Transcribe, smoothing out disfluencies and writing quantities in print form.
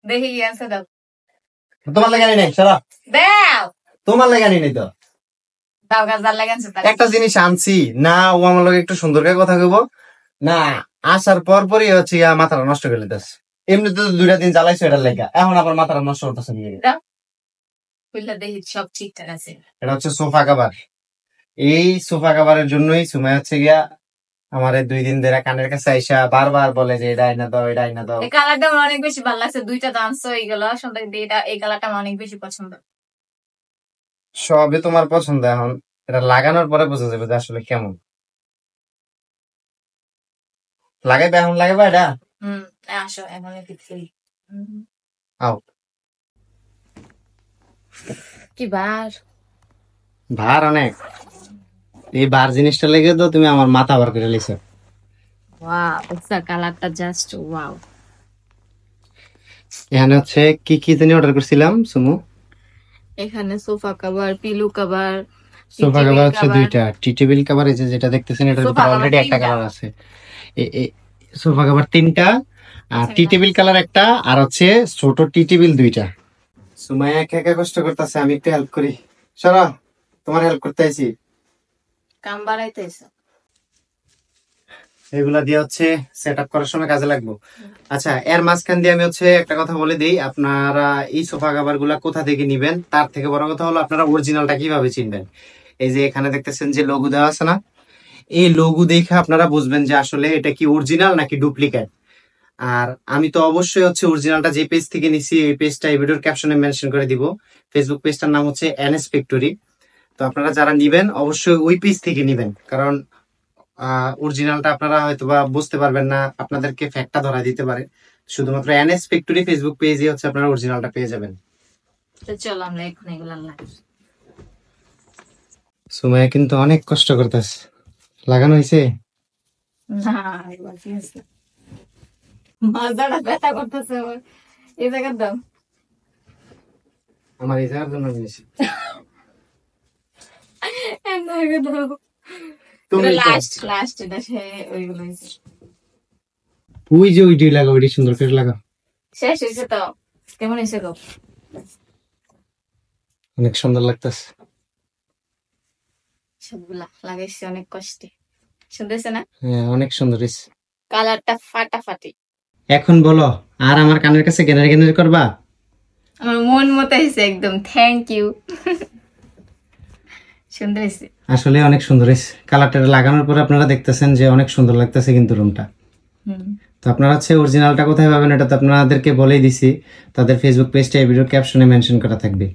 দেখি আছে দাও। তোমার লাগে আনি নাই সারা দাও তোমার লাগে আনি নাই তো দাও গাজার লাগানছে তার। একটা জিনিস আনছি না, ও আমার লগে একটু সুন্দর করে কথা কইব না, আসার পর পরই হচ্ছে মাথাটা নষ্ট করে দিতেছে। এমনিতে তো 2টা দিন জ্বালাইছো এটার লেগা, এখন আবার মাথাটা নষ্ট করতেছে নিয়ে। খুললা দেখি সব ঠিকঠাক আছে। এটা হচ্ছে সোফা কভার। এই সোফা কভারের জন্যই সময় হচ্ছে গিয়া আমার 2 দিন ধরে কানের কাছে আইসা বারবার বলে যে এটা আইনা দাও, এটা আইনা দাও। এই কালারটা আমার অনেক বেশি ভালো লাগছে, দুইটা তো আনছো এইগুলো সুন্দর। এই কালারটা আমার অনেক বেশি পছন্দ। সবই তোমার পছন্দ, এখন এটা লাগানোর পরে বোঝা যাবে যে আসলে কেমন। লাগাইবা এখন, লাগাইবা এটা। আসো এখন আও কি বার ভার অনেক, এই বার জিনিসটা লেগে তো তুমি আমার মাথা বার করে লিছো। ওয়াও এটা কালারটা জাস্ট ওয়াও। এখানে হচ্ছে কি কি জানি অর্ডার করছিলাম সুমু। এখানে sofa cover, pillow cover. Sofa cover হচ্ছে 2টা, টি টেবিল কভার এই যেটা দেখতেছেন এটার ভিতরে অলরেডি একটা কালার আছে। সোফা কভার 3টা, আর টি টেবিল কালার একটা, আর হচ্ছে ছোট টি টেবিল 2টা। সুমাইয়া একা একা কষ্ট করতেছে, আমি একটু হেল্প করি। সরা, তোমার হেল্প করতে আইছি। কাম বাড়াইতেছে এগুলা দিয়ে হচ্ছে সেট আপ করার সময় কাজে লাগবো। আচ্ছা, এর মাঝখান দিয়ে আমি হচ্ছে একটা কথা বলে দিই, আপনারা এই সোফা কভার গুলা কোথা থেকে নিবেন, তার থেকে বড় কথা হলো আপনারা অরিজিনালটা কিভাবে চিনবেন। এই যে এখানে দেখতেছেন যে লোগো দেওয়া আছে না, এই লোগো দেখে আপনারা বুঝবেন যে আসলে এটা কি অরিজিনাল নাকি ডুপ্লিকেট। আর আমি তো অবশ্যই হচ্ছে অরিজিনালটা যে পেজ থেকে নিছি এই পেজটা এই ভিডিওর ক্যাপশনে মেনশন করে দিব। ফেসবুক পেজটার নাম হচ্ছে এনএস ফ্যাক্টরি। তো আপনারা যারা নিবেন অবশ্যই ওই পেজ থেকে নিবেন, কারণ অরিজিনালটা আপনারা হয়তো বা বুঝতে পারবেন না, আপনাদেরকে ফ্যাক্টটা ধরা দিতে পারে। শুধুমাত্র এনএস ফ্যাক্টরি ফেসবুক পেজে হচ্ছে আপনারা অরিজিনালটা পেয়ে যাবেন। তো চলো আমরা এখন এগুলা লাগাই। সুমাইয়া কিন্তু অনেক কষ্ট করতেছে। লাগানো হয়েছে না এবার কি আছে, মাজাটা ব্যথা করতেছে আমার। এই জায়গা দাও, আমার এই জায়গার জন্য নিয়েছি। এই জায়গা দাও। তুমি লাস্ট এটা সে ওইগুলো হয়েছে। ওই যে ওইটি লাগাও, ওইটি সুন্দর করে লাগাও। শেষ হয়েছে তো, কেমন হয়েছে গো? অনেক সুন্দর লাগতেছে। সবগুলা লাগাইছি অনেক কষ্টে, শুনতেছে না? হ্যাঁ অনেক সুন্দর হয়েছে। কালারটা ফাটাফাটি। এখন বলো, আর আমার কানের কাছে গেনার গেনার করবা? আমার মন মতো হয়েছে একদম, থ্যাংক ইউ। সুন্দর হয়েছে, আসলে অনেক সুন্দর হয়েছে। কালারটা লাগানোর পরে আপনারা দেখতেছেন যে অনেক সুন্দর লাগতেছে কিন্তু রুমটা। তো আপনারা হচ্ছে অরিজিনালটা কোথায় পাবেন এটা তো আপনাদেরকে বলেই দিছি, তাদের ফেসবুক পেজটা এই ভিডিওর ক্যাপশনে মেনশন করা থাকবে।